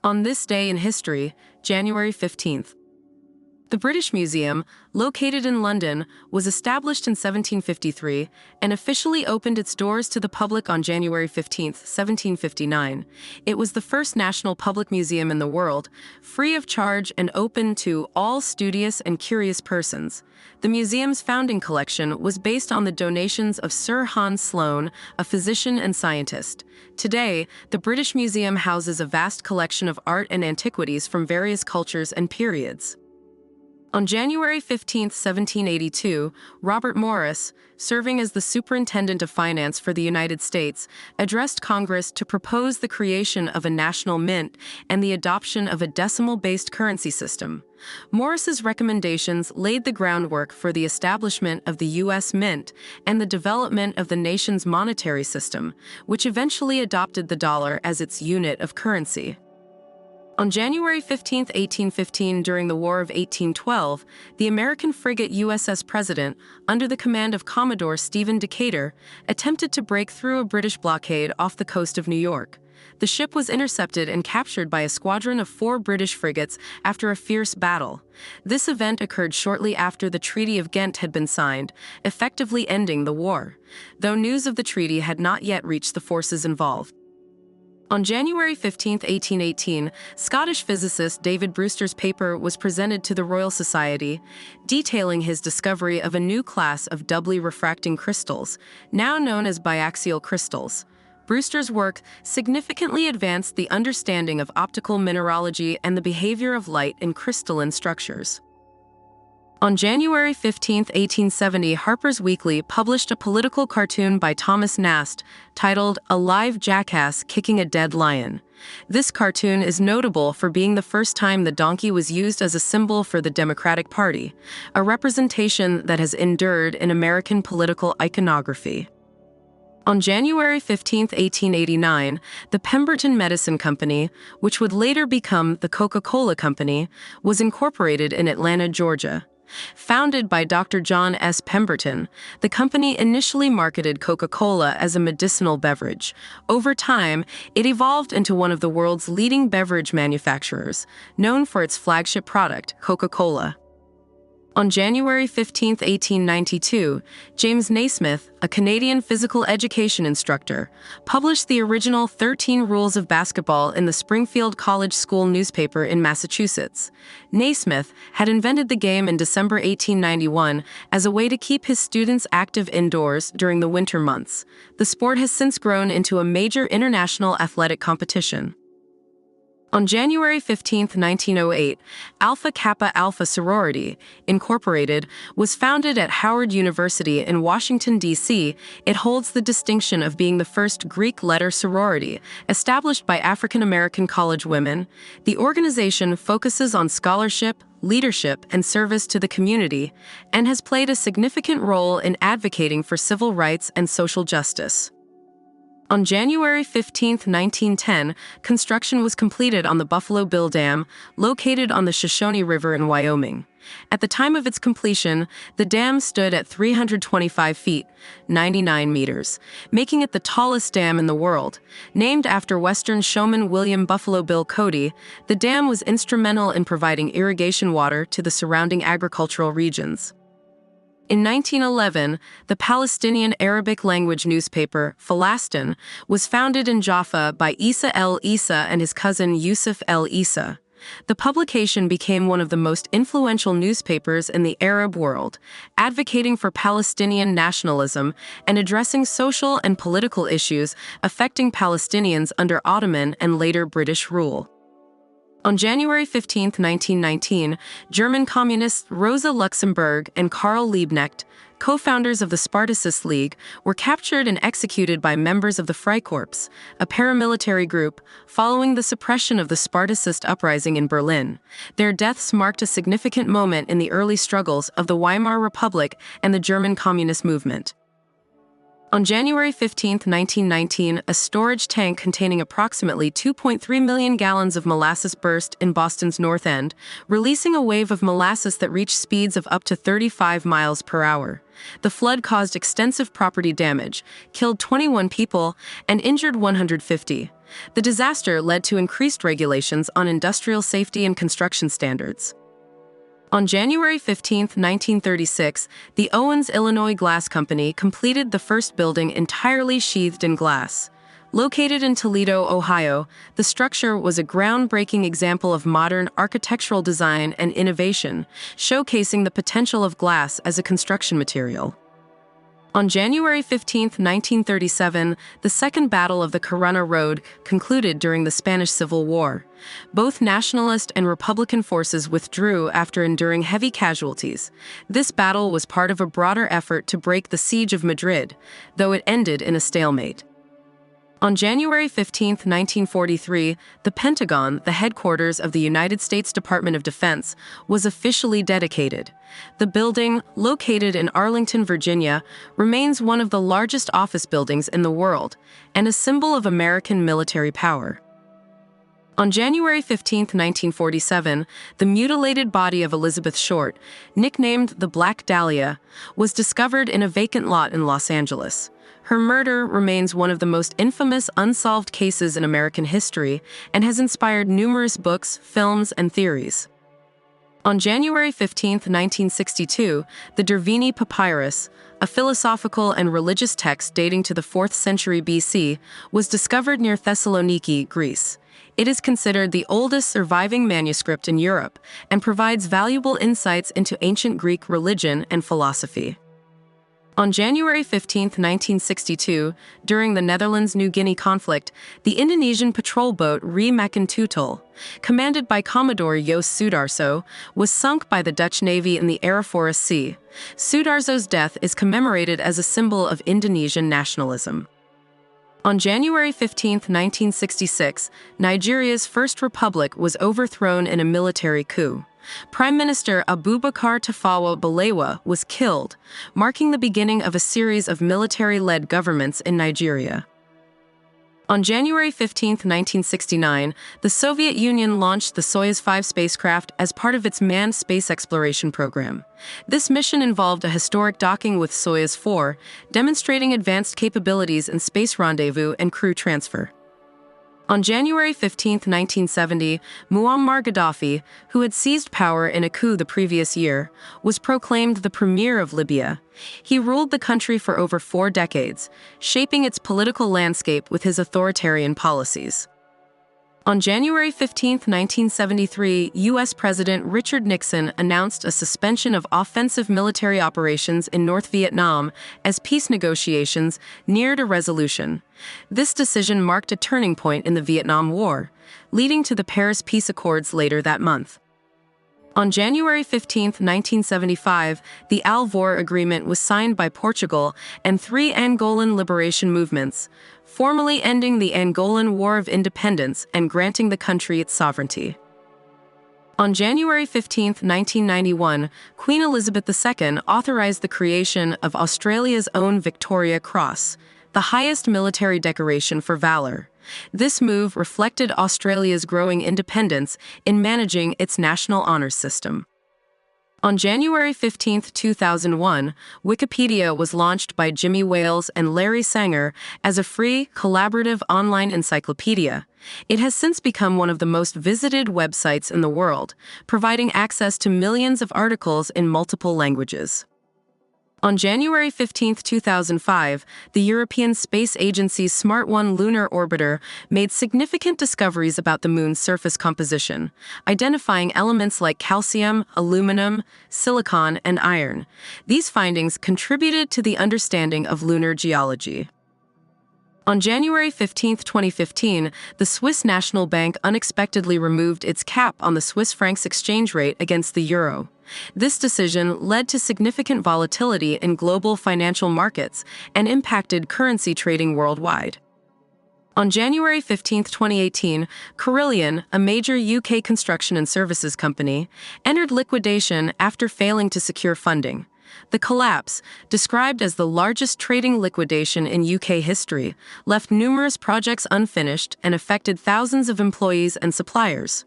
On this day in history, January 15th, the British Museum, located in London, was established in 1753 and officially opened its doors to the public on January 15, 1759. It was the first national public museum in the world, free of charge and open to all studious and curious persons. The museum's founding collection was based on the donations of Sir Hans Sloane, a physician and scientist. Today, the British Museum houses a vast collection of art and antiquities from various cultures and periods. On January 15, 1782, Robert Morris, serving as the Superintendent of Finance for the United States, addressed Congress to propose the creation of a national mint and the adoption of a decimal-based currency system. Morris's recommendations laid the groundwork for the establishment of the U.S. Mint and the development of the nation's monetary system, which eventually adopted the dollar as its unit of currency. On January 15, 1815, during the War of 1812, the American frigate USS President, under the command of Commodore Stephen Decatur, attempted to break through a British blockade off the coast of New York. The ship was intercepted and captured by a squadron of 4 British frigates after a fierce battle. This event occurred shortly after the Treaty of Ghent had been signed, effectively ending the war, though news of the treaty had not yet reached the forces involved. On January 15, 1818, Scottish physicist David Brewster's paper was presented to the Royal Society, detailing his discovery of a new class of doubly refracting crystals, now known as biaxial crystals. Brewster's work significantly advanced the understanding of optical mineralogy and the behavior of light in crystalline structures. On January 15, 1870, Harper's Weekly published a political cartoon by Thomas Nast titled "A Live Jackass Kicking a Dead Lion." This cartoon is notable for being the first time the donkey was used as a symbol for the Democratic Party, a representation that has endured in American political iconography. On January 15, 1889, the Pemberton Medicine Company, which would later become the Coca-Cola Company, was incorporated in Atlanta, Georgia. Founded by Dr. John S. Pemberton, the company initially marketed Coca-Cola as a medicinal beverage. Over time, it evolved into one of the world's leading beverage manufacturers, known for its flagship product, Coca-Cola. On January 15, 1892, James Naismith, a Canadian physical education instructor, published the original 13 Rules of Basketball in the Springfield College School newspaper in Massachusetts. Naismith had invented the game in December 1891 as a way to keep his students active indoors during the winter months. The sport has since grown into a major international athletic competition. On January 15, 1908, Alpha Kappa Alpha Sorority, Incorporated, was founded at Howard University in Washington, D.C. It holds the distinction of being the first Greek-letter sorority established by African-American college women. The organization focuses on scholarship, leadership, and service to the community, and has played a significant role in advocating for civil rights and social justice. On January 15, 1910, construction was completed on the Buffalo Bill Dam, located on the Shoshone River in Wyoming. At the time of its completion, the dam stood at 325 feet, 99 meters, making it the tallest dam in the world. Named after Western showman William Buffalo Bill Cody, the dam was instrumental in providing irrigation water to the surrounding agricultural regions. In 1911, the Palestinian Arabic language newspaper, Falastin, was founded in Jaffa by Isa el Isa and his cousin Yusuf el Isa. The publication became one of the most influential newspapers in the Arab world, advocating for Palestinian nationalism and addressing social and political issues affecting Palestinians under Ottoman and later British rule. On January 15, 1919, German communists Rosa Luxemburg and Karl Liebknecht, co-founders of the Spartacist League, were captured and executed by members of the Freikorps, a paramilitary group, following the suppression of the Spartacist uprising in Berlin. Their deaths marked a significant moment in the early struggles of the Weimar Republic and the German Communist movement. On January 15, 1919, a storage tank containing approximately 2.3 million gallons of molasses burst in Boston's North End, releasing a wave of molasses that reached speeds of up to 35 miles per hour. The flood caused extensive property damage, killed 21 people, and injured 150. The disaster led to increased regulations on industrial safety and construction standards. On January 15, 1936, the Owens, Illinois Glass Company completed the first building entirely sheathed in glass. Located in Toledo, Ohio, the structure was a groundbreaking example of modern architectural design and innovation, showcasing the potential of glass as a construction material. On January 15, 1937, the Second Battle of the Corunna Road concluded during the Spanish Civil War. Both nationalist and Republican forces withdrew after enduring heavy casualties. This battle was part of a broader effort to break the siege of Madrid, though it ended in a stalemate. On January 15, 1943, the Pentagon, the headquarters of the United States Department of Defense, was officially dedicated. The building, located in Arlington, Virginia, remains one of the largest office buildings in the world and a symbol of American military power. On January 15, 1947, the mutilated body of Elizabeth Short, nicknamed the Black Dahlia, was discovered in a vacant lot in Los Angeles. Her murder remains one of the most infamous unsolved cases in American history and has inspired numerous books, films, and theories. On January 15, 1962, the Derveni Papyrus, a philosophical and religious text dating to the 4th century BC, was discovered near Thessaloniki, Greece. It is considered the oldest surviving manuscript in Europe and provides valuable insights into ancient Greek religion and philosophy. On January 15, 1962, during the Netherlands-New Guinea conflict, the Indonesian patrol boat Re Makentutul, commanded by Commodore Jos Sudarso, was sunk by the Dutch Navy in the Arafura Sea. Sudarso's death is commemorated as a symbol of Indonesian nationalism. On January 15, 1966, Nigeria's first republic was overthrown in a military coup. Prime Minister Abubakar Tafawa Balewa was killed, marking the beginning of a series of military-led governments in Nigeria. On January 15, 1969, the Soviet Union launched the Soyuz 5 spacecraft as part of its manned space exploration program. This mission involved a historic docking with Soyuz 4, demonstrating advanced capabilities in space rendezvous and crew transfer. On January 15, 1970, Muammar Gaddafi, who had seized power in a coup the previous year, was proclaimed the premier of Libya. He ruled the country for over 4 decades, shaping its political landscape with his authoritarian policies. On January 15, 1973, U.S. President Richard Nixon announced a suspension of offensive military operations in North Vietnam as peace negotiations neared a resolution. This decision marked a turning point in the Vietnam War, leading to the Paris Peace Accords later that month. On January 15, 1975, the Alvor Agreement was signed by Portugal and 3 Angolan liberation movements, formally ending the Angolan War of Independence and granting the country its sovereignty. On January 15, 1991, Queen Elizabeth II authorized the creation of Australia's own Victoria Cross, the highest military decoration for valor. This move reflected Australia's growing independence in managing its national honors system. On January 15, 2001, Wikipedia was launched by Jimmy Wales and Larry Sanger as a free, collaborative online encyclopedia. It has since become one of the most visited websites in the world, providing access to millions of articles in multiple languages. On January 15, 2005, the European Space Agency's Smart 1 lunar orbiter made significant discoveries about the Moon's surface composition, identifying elements like calcium, aluminum, silicon, and iron. These findings contributed to the understanding of lunar geology. On January 15, 2015, the Swiss National Bank unexpectedly removed its cap on the Swiss franc's exchange rate against the euro. This decision led to significant volatility in global financial markets and impacted currency trading worldwide. On January 15, 2018, Carillion, a major UK construction and services company, entered liquidation after failing to secure funding. The collapse, described as the largest trading liquidation in UK history, left numerous projects unfinished and affected thousands of employees and suppliers.